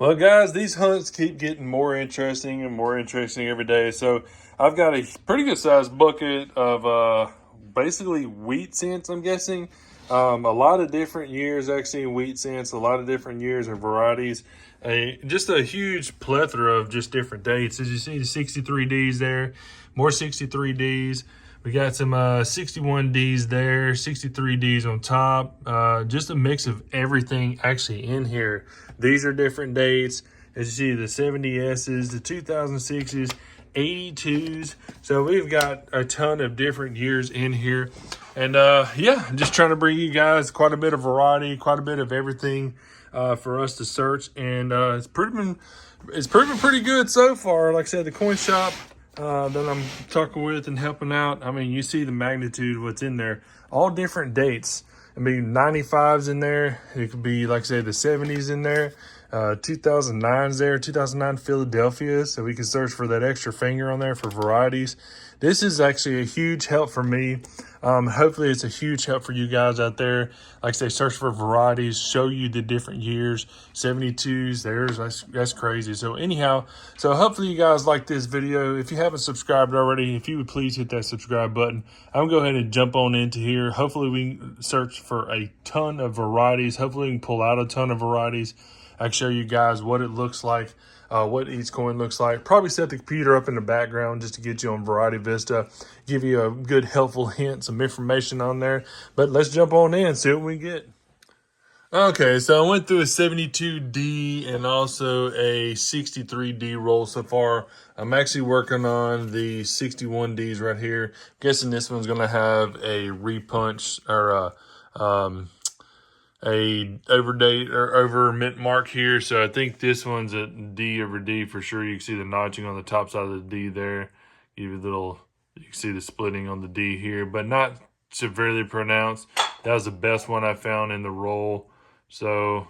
Well, guys, these hunts keep getting more interesting and more interesting every day. So I've got a pretty good sized bucket of basically wheat scents, I'm guessing. A lot of different years actually in wheat scents, a lot of different years and varieties. Just a huge plethora of just different dates. As you see, the 63Ds there, more 63Ds. We got some 61Ds there, 63Ds on top. Just a mix of everything actually in here. These are different dates. As you see, the 70Ss, the 2006s, 82s. So we've got a ton of different years in here. And yeah, just trying to bring you guys quite a bit of variety, quite a bit of everything for us to search. And it's proven pretty good so far. Like I said, the coin shop that I'm talking with and helping out, I mean, you see the magnitude of what's in there. All different dates. I mean, 95s in there. It could be, like I say, the 70s in there. 2009's there, 2009 Philadelphia. So we can search for that extra finger on there for varieties. This is actually a huge help for me. Hopefully it's a huge help for you guys out there. Like I say, search for varieties, show you the different years. 72s, that's crazy. So anyhow, so hopefully you guys like this video. If you haven't subscribed already, if you would please hit that subscribe button. I'm gonna go ahead and jump on into here. Hopefully we can search for a ton of varieties. Hopefully we can pull out a ton of varieties. I can show you guys what it looks like, what each coin looks like. Probably set the computer up in the background just to get you on Variety Vista, give you a good helpful hint, some information on there. But let's jump on in and see what we get. Okay, so I went through a 72D and also a 63D roll so far. I'm actually working on the 61Ds right here. Guessing this one's going to have a repunch or a overdate or over mint mark here. So I think this one's a D over D for sure. You can see the notching on the top side of the D there. Give you a little, you can see the splitting on the D here, but not severely pronounced. That was the best one I found in the roll. So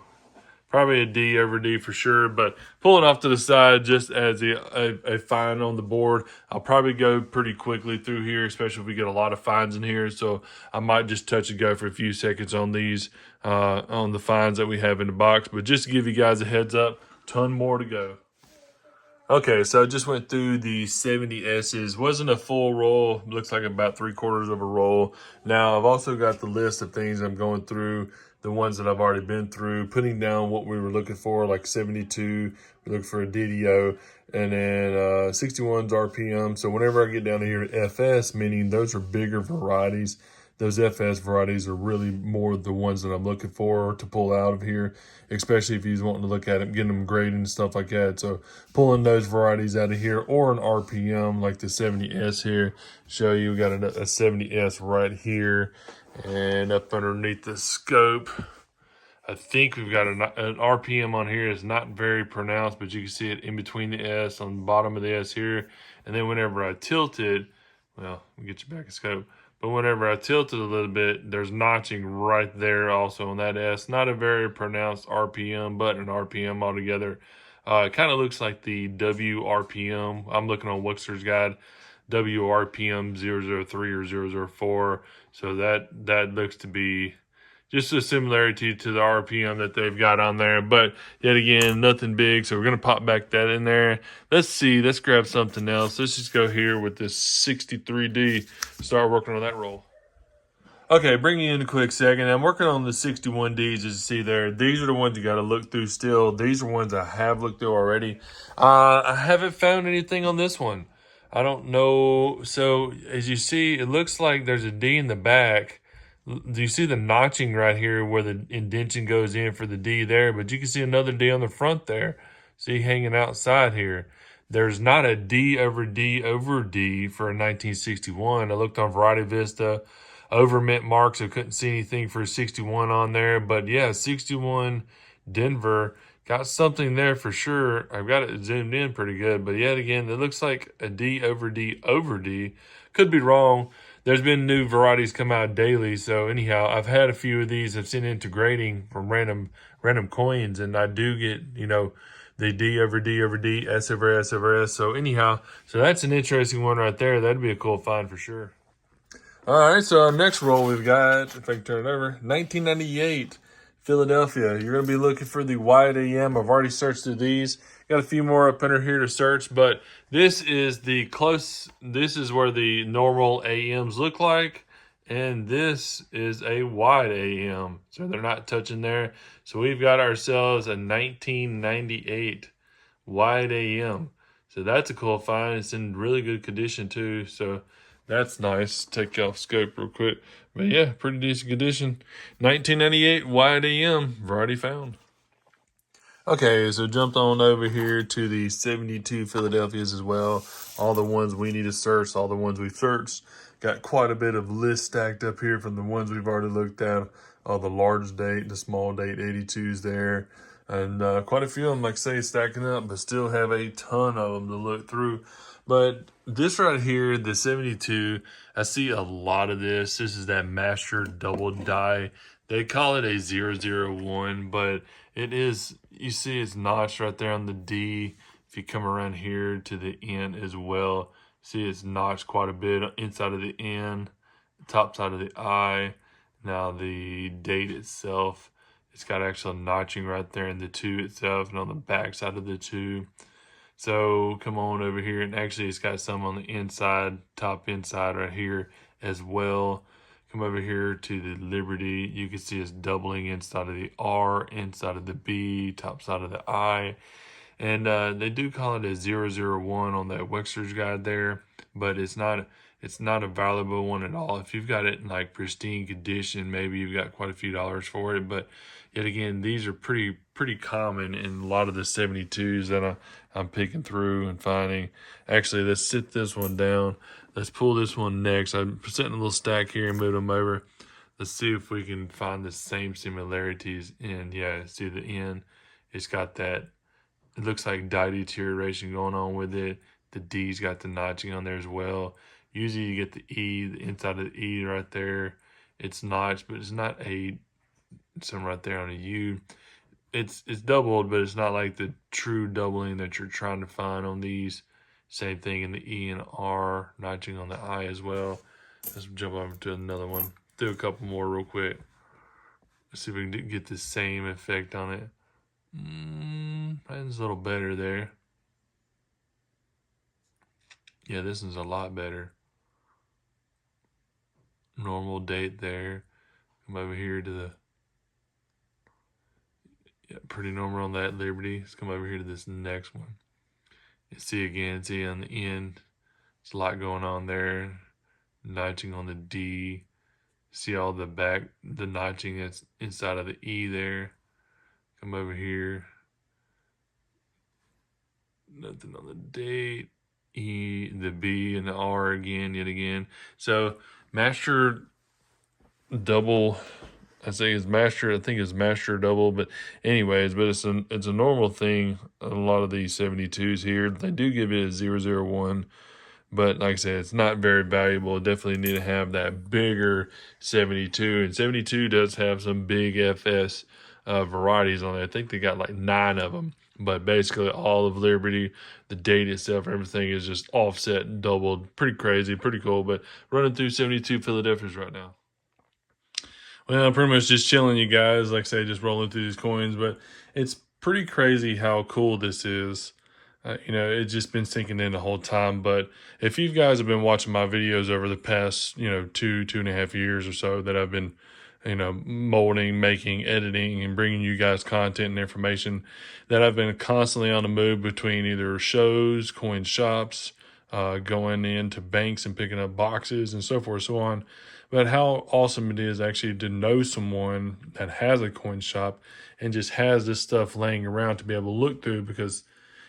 probably a D over D for sure, but pulling off to the side just as a fine on the board. I'll probably go pretty quickly through here, especially if we get a lot of fines in here. So I might just touch and go for a few seconds on these, on the fines that we have in the box. But just to give you guys a heads up, ton more to go. Okay, so I just went through the 70Ss. Wasn't a full roll. Looks like about 3/4 of a roll. Now, I've also got the list of things I'm going through, the ones that I've already been through, putting down what we were looking for, like 72, we look for a DDO, and then 61's RPM. So whenever I get down here to FS, meaning those are bigger varieties, those FS varieties are really more the ones that I'm looking for to pull out of here, especially if you're wanting to look at them, getting them graded and stuff like that. So pulling those varieties out of here, or an RPM like the 70S here, show you we got a 70S right here. And up underneath the scope, I think we've got an RPM on here. It's not very pronounced, but you can see it in between the S on the bottom of the S here. And then whenever I tilt it, well, we'll get you back in scope. But whenever I tilt it a little bit, there's notching right there also on that S. Not a very pronounced RPM, but an RPM altogether. It kind of looks like the WRPM. I'm looking on Wixer's Guide. WRPM 003 or 004. So that looks to be just a similarity to the RPM that they've got on there. But yet again, nothing big. So we're going to pop back that in there. Let's see. Let's grab something else. Let's just go here with this 63D. Start working on that roll. Okay, bring you in a quick second. I'm working on the 61Ds, as you see there. These are the ones you got to look through still. These are ones I have looked through already. I haven't found anything on this one. I don't know. So as you see, it looks like there's a D in the back. Do you see the notching right here where the indentation goes in for the D there? But you can see another D on the front there. See, hanging outside here. There's not a D over D over D for a 1961. I looked on Variety Vista, over mint marks. I couldn't see anything for a 61 on there. But yeah, 61 Denver. Got something there for sure. I've got it zoomed in pretty good. But yet again, it looks like a D over D over D. Could be wrong. There's been new varieties come out daily. So anyhow, I've had a few of these. I've sent into grading from random coins. And I do get, you know, the D over D over D, S over S over S. So anyhow, so that's an interesting one right there. That'd be a cool find for sure. All right, so our next roll we've got, if I can turn it over, 1998 Philadelphia. You're going to be looking for the wide AM. I've already searched through these. Got a few more up under here to search, but this is this is where the normal AMs look like, and this is a wide AM. So they're not touching there. So we've got ourselves a 1998 wide AM. So that's a cool find. It's in really good condition too. So that's nice. Take off scope real quick. But yeah, pretty decent condition. 1998 wide AM, variety found. Okay, so jumped on over here to the 72 Philadelphias as well. All the ones we need to search, all the ones we've searched. Got quite a bit of lists stacked up here from the ones we've already looked at. All the large date, the small date 82s there. And quite a few of them, like I say, stacking up, but still have a ton of them to look through. But this right here, the 72, I see a lot of this. This is that master double die. They call it a 001, but it is, you see it's notched right there on the D. If you come around here to the N as well, see it's notched quite a bit inside of the N, top side of the I. Now the date itself, it's got actual notching right there in the 2 itself and on the back side of the 2. So come on over here, and actually it's got some on the inside, top inside right here as well. Come over here to the Liberty. You can see it's doubling inside of the R, inside of the B, top side of the I. And they do call it a 001 on that Wexler's guide there, but it's not a valuable one at all. If you've got it in like pristine condition, maybe you've got quite a few dollars for it. But yet again, these are pretty common in a lot of the 72s that I'm picking through and finding. Actually, let's sit this one down. Let's pull this one next. I'm setting a little stack here and move them over. Let's see if we can find the same similarities. And yeah, see the N, it's got that, it looks like die deterioration going on with it. The D's got the notching on there as well. Usually you get the E, the inside of the E right there. It's notched, but it's not a, some right there on a U. It's doubled, but it's not like the true doubling that you're trying to find on these. Same thing in the E and R, notching on the I as well. Let's jump over to another one. Do a couple more real quick. Let's see if we can get the same effect on it. That's a little better there. Yeah, this one's a lot better. Normal date there. Come over here to the, yeah, pretty normal on that Liberty. Let's come over here to this next one. You see again, see on the end, there's a lot going on there. Notching on the D. See all the back, the notching that's inside of the E there. Come over here. Nothing on the date. E, the B, and the R again, yet again. So master double, I think it's master double, but anyways, but it's a normal thing. A lot of these 72s here, they do give it a 001, but like I said, it's not very valuable. Definitely need to have that bigger 72, and 72 does have some big FS varieties on it. I think they got like 9 of them, but basically all of Liberty, the date itself, everything is just offset and doubled. Pretty crazy, pretty cool, but running through 72 Philadelphias right now. Well, I'm pretty much just chilling, you guys. Like I say, just rolling through these coins, but it's pretty crazy how cool this is. It's just been sinking in the whole time. But if you guys have been watching my videos over the past, 2.5 years or so that I've been, molding, making, editing, and bringing you guys content and information, that I've been constantly on the move between either shows, coin shops, going into banks and picking up boxes and so forth, so on. But how awesome it is actually to know someone that has a coin shop and just has this stuff laying around to be able to look through, because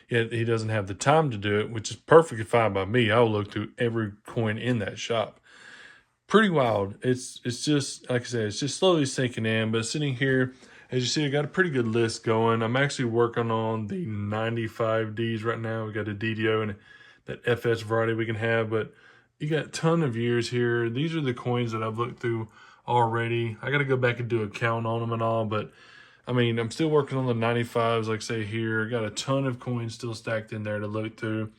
yet he doesn't have the time to do it, which is perfectly fine by me. I'll look through every coin in that shop. Pretty wild. It's just, like I said, it's just slowly sinking in. But sitting here, as you see, I got a pretty good list going. I'm actually working on the 95Ds right now. We got a DDO and that FS variety we can have, but you got a ton of years here. These are the coins that I've looked through already. I got to go back and do a count on them and all, but I mean, I'm still working on the 95s, like I say here. Got a ton of coins still stacked in there to look through.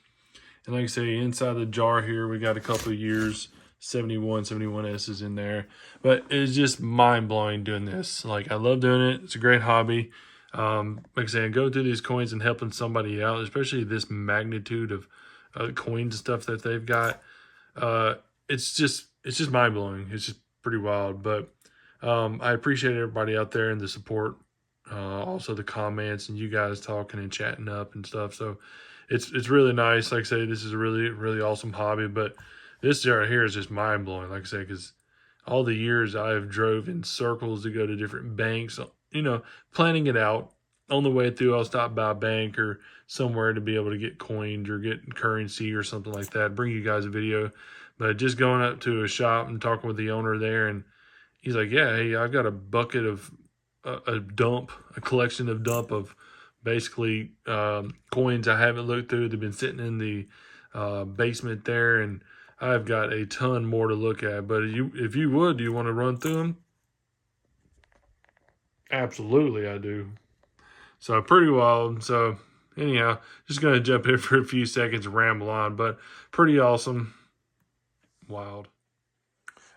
And like I say, inside the jar here, we got a couple of years 71S's in there. But it's just mind-blowing doing this. Like, I love doing it. It's a great hobby. Like I say, going through these coins and helping somebody out, especially this magnitude of coins and stuff that they've got. It's just mind-blowing. It's just pretty wild. But I appreciate everybody out there and the support. Also the comments and you guys talking and chatting up and stuff. So it's really nice. Like I say, this is a really, really awesome hobby. But this right here is just mind-blowing, like I say, because all the years I have drove in circles to go to different banks, you know, planning it out. On the way through, I'll stop by a bank or somewhere to be able to get coins or get currency or something like that. Bring you guys a video. But just going up to a shop and talking with the owner there, and he's like, yeah, hey, I've got a bucket of a collection of basically coins I haven't looked through. They've been sitting in the basement there, and I've got a ton more to look at. But if you would, do you want to run through them? Absolutely, I do. So pretty wild. So anyhow, just going to jump in for a few seconds and ramble on, but pretty awesome. Wild.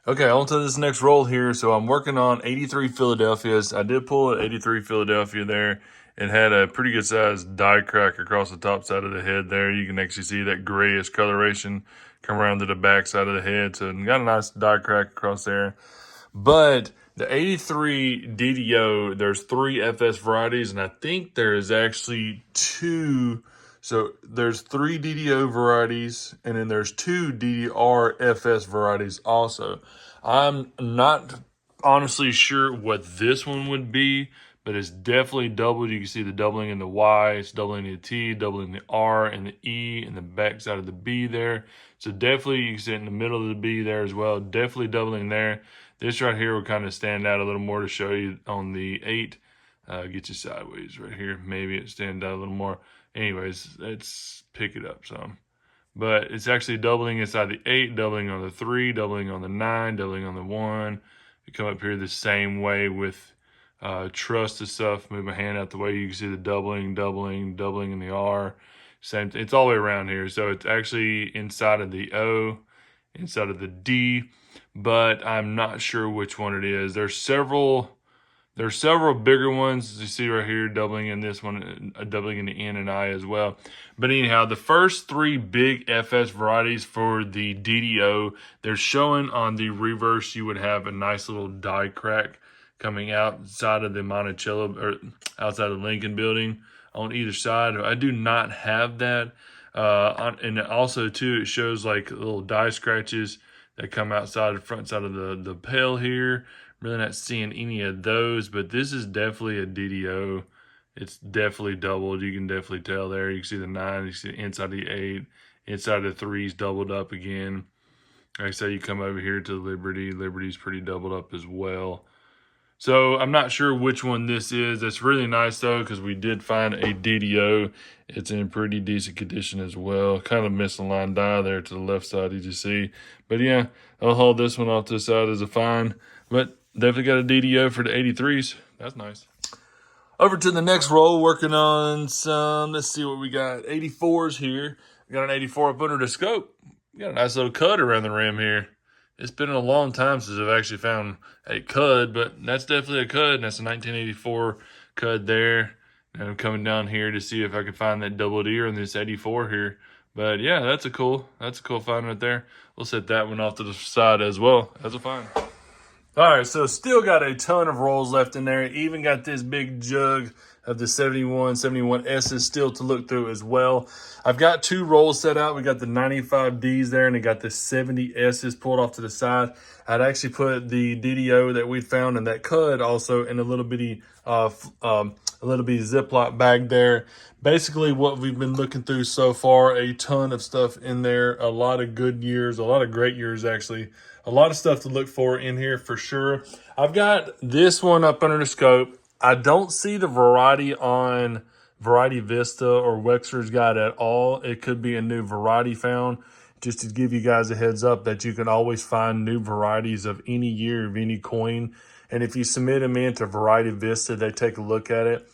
Okay, on to this next roll here. So I'm working on 83 Philadelphias. I did pull an 83 Philadelphia there. It had a pretty good sized die crack across the top side of the head there. You can actually see that grayish coloration come around to the back side of the head. So it got a nice die crack across there. But the 83 DDO, there's 3 FS varieties, and I think there is actually 2. So there's 3 DDO varieties, and then there's 2 DDR FS varieties also. I'm not honestly sure what this one would be, but it's definitely doubled. You can see the doubling in the Y, it's doubling the T, doubling the R and the E, and the back side of the B there. So definitely you can see it in the middle of the B there as well. Definitely doubling there. This right here will kind of stand out a little more to show you on the 8. Get you sideways right here. Maybe it stands out a little more. Anyways, let's pick it up some. But it's actually doubling inside the 8, doubling on the 3, doubling on the 9, doubling on the 1. You come up here the same way with trust and stuff. Move my hand out the way. You can see the doubling in the R. Same. It's all the way around here. So it's actually inside of the O, inside of the D, but I'm not sure which one it is. There's several bigger ones, as you see right here, doubling in this one, doubling in the N and I as well. But anyhow, the first 3 big FS varieties for the DDO, they're showing on the reverse. You would have a nice little die crack coming outside of the Monticello, or outside of the Lincoln building on either side. I do not have that. And also, too, it shows like little die scratches that come outside the front side of the pail here. Really not seeing any of those, but this is definitely a DDO. It's definitely doubled. You can definitely tell there. You can see the 9, you see the inside the 8, inside the 3's doubled up again. Like I say, you come over here to Liberty. Liberty's pretty doubled up as well. So I'm not sure which one this is. It's really nice though, because we did find a DDO. It's in pretty decent condition as well. Kind of misaligned die there to the left side, as you see. But yeah, I'll haul this one off to the side as a fine. But definitely got a DDO for the 83s. That's nice. Over to the next roll, working on some, let's see what we got. 84s here. We got an 84 up under the scope. We got a nice little cut around the rim here. It's been a long time since I've actually found a cud, but that's definitely a cud. And that's a 1984 cud there. And I'm coming down here to see if I can find that double D in this 84 here. But yeah, that's a cool find right there. We'll set that one off to the side as well as a find. All right, so still got a ton of rolls left in there. Even got this big jug of the 71S's still to look through as well. I've got 2 rolls set out. We got the 95Ds there, and I got the 70S's pulled off to the side. I'd actually put the DDO that we found and that cud also in a little bitty Ziploc bag there. Basically, what we've been looking through so far, a ton of stuff in there. A lot of good years, a lot of great years actually. A lot of stuff to look for in here for sure. I've got this one up under the scope. I don't see the variety on Variety Vista or Wexler's Guide at all. It could be a new variety found. Just to give you guys a heads up that you can always find new varieties of any year of any coin. And if you submit them into Variety Vista, they take a look at it.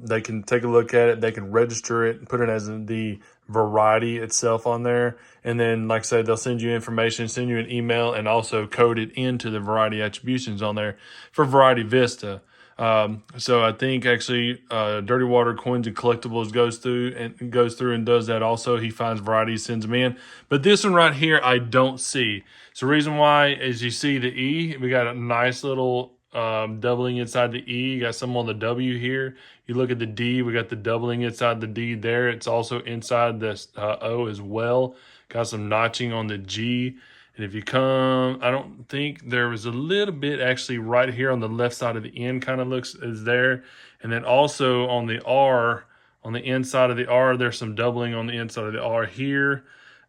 They can take a look at it. They can register it and put it as the variety itself on there. And then, like I said, they'll send you information, send you an email, and also code it into the variety attributions on there for Variety Vista. So I think actually Dirty Water Coins and Collectibles goes through and does that also. He finds varieties, sends them in. But this one right here, I don't see. So the reason why is you see the E, we got a nice little doubling inside the E. You got some on the W here. You look at the D, we got the doubling inside the D there. It's also inside this O as well. Got some notching on the G. And if you come, I don't think there was a little bit actually right here on the left side of the N kind of looks is there. And then also on the R, on the inside of the R, there's some doubling on the inside of the R here.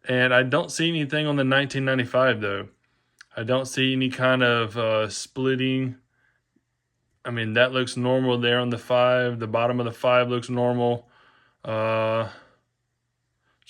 And I don't see anything on the 1995 though. I don't see any kind of splitting. I mean, that looks normal there on the 5. The bottom of the 5 looks normal. So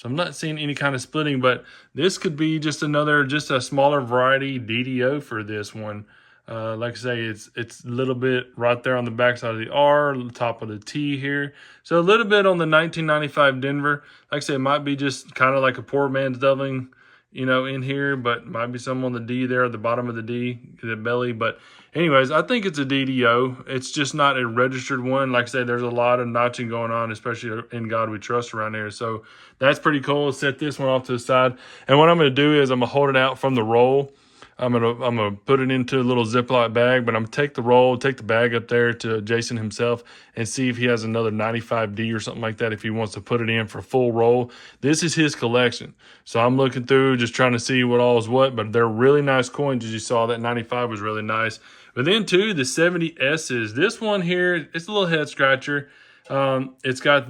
I'm not seeing any kind of splitting, but this could be just a smaller variety DDO for this one. Like I say, it's a little bit right there on the back side of the R, top of the T here. So a little bit on the 1995 Denver. Like I say, it might be just kind of like a poor man's doubling, in here, but might be some on the D there at the bottom of the D, the belly. But anyways, I think it's a DDO. It's just not a registered one. Like I say, there's a lot of notching going on, especially in God We Trust around here. So that's pretty cool. Set this one off to the side. And what I'm going to do is I'm going to hold it out from the roll. I'm gonna put it into a little Ziploc bag, but I'm gonna take the roll, take the bag up there to Jason himself and see if he has another 95D or something like that if he wants to put it in for full roll. This is his collection. So I'm looking through, just trying to see what all is what, but they're really nice coins. As you saw, that 95 was really nice. But then too, the 70S's. This one here, it's a little head scratcher. It's got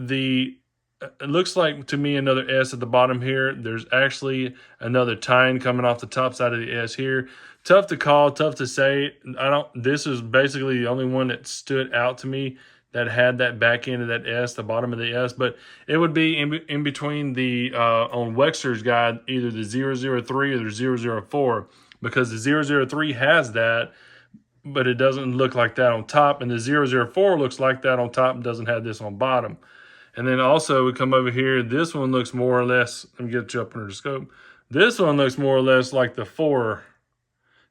it looks like to me another S at the bottom here. There's actually another tine coming off the top side of the S here. Tough to call, tough to say. This is basically the only one that stood out to me that had that back end of that S, the bottom of the S. But it would be in between the, on Wexler's guide, either the 003 or the 004, because the 003 has that, but it doesn't look like that on top. And the 004 looks like that on top and doesn't have this on bottom. And then also we come over here. This one looks more or less, let me get you up under the scope. This one looks more or less like the 4.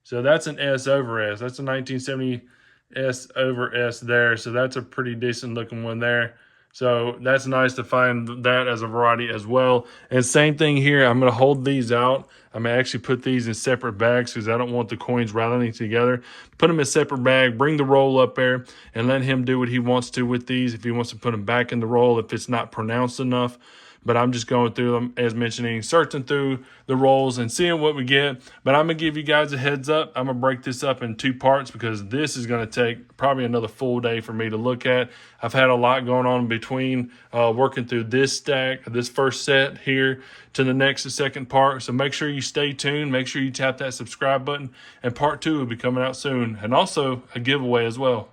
So that's an S over S. That's a 1970 S over S there. So that's a pretty decent looking one there. So that's nice to find that as a variety as well. And same thing here. I'm going to hold these out. I'm going to actually put these in separate bags because I don't want the coins rattling together. Put them in a separate bag, bring the roll up there, and let him do what he wants to with these. If he wants to put them back in the roll, if it's not pronounced enough. But I'm just going through them, as mentioning, searching through the rolls and seeing what we get. But I'm going to give you guys a heads up. I'm going to break this up in 2 parts because this is going to take probably another full day for me to look at. I've had a lot going on between working through this stack, this first set here to the second part. So make sure you stay tuned. Make sure you tap that subscribe button. And part 2 will be coming out soon. And also a giveaway as well.